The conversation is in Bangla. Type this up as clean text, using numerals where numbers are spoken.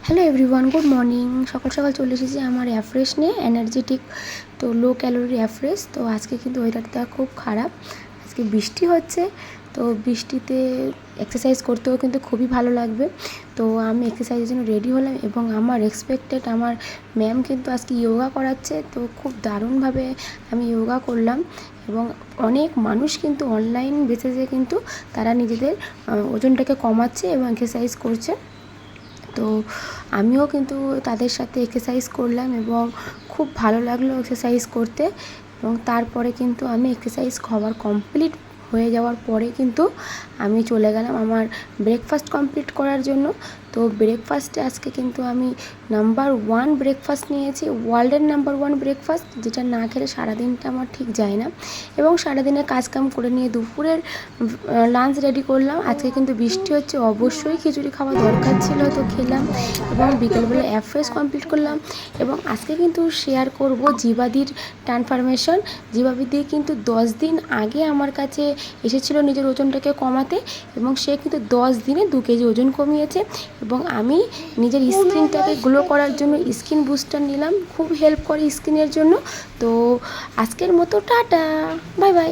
Hello everyone, good morning. সকাল সকাল চলে এসেছি আমার অ্যাফ্রেশ নিয়ে, এনার্জেটিক তো লো ক্যালোরি অ্যাফ্রেশ। তো আজকে কিন্তু ওয়েদারটা খুব খারাপ, আজকে বৃষ্টি হচ্ছে। তো বৃষ্টিতে এক্সারসাইজ করতেও কিন্তু খুবই ভালো লাগবে। তো আমি এক্সারসাইজের জন্য রেডি হলাম এবং আমার রেসপেক্টেড আমার ম্যাম কিন্তু আজকে যোগা করাচ্ছে। তো খুব দারুণভাবে আমি যোগা করলাম এবং অনেক মানুষ কিন্তু অনলাইন বেসিসে কিন্তু তারা নিজেদের ওজনটাকে কমাচ্ছে এবং এক্সারসাইজ করছে। তো আমিও কিন্তু তাদের সাথে এক্সারসাইজ করলাম এবং খুব ভালো লাগলো এক্সারসাইজ করতে। এবং তারপরে কিন্তু আমি এক্সারসাইজ হওয়ার কমপ্লিট হয়ে যাওয়ার পরে কিন্তু আমি চলে গেলাম আমার ব্রেকফাস্ট কমপ্লিট করার জন্য। তো ব্রেকফাস্টে আজকে কিন্তু আমি নাম্বার 1 ব্রেকফাস্ট নিয়েছি, ওয়ার্ল্ডের নাম্বার 1 ব্রেকফাস্ট, যেটা না খেলে সারাদিনটা আমার ঠিক যায় না। এবং সারাদিনের কাজকাম করে নিয়ে দুপুরের লাঞ্চ রেডি করলাম। আজকে কিন্তু বৃষ্টি হচ্ছে, অবশ্যই খিচুড়ি খাওয়া দরকার ছিল, তো খেলাম এবং বিকেলবেলা অ্যাফ্রেশ কমপ্লিট করলাম। এবং আজকে কিন্তু শেয়ার করব জীবাদির ট্রান্সফরমেশন। জীবাদি কিন্তু 10 দিন আগে আমার কাছে এসেছিলো নিজের ওজনটাকে কমাতে এবং সে কিন্তু 10 দিনে 2 কেজি ওজন কমিয়েছে। এবং আমি নিজের স্কিনটাকে গ্লো করার জন্য স্কিন বুস্টার নিলাম, খুব হেল্প করে স্কিনের জন্য। তো আজকের মতো টাটা, বাই বাই।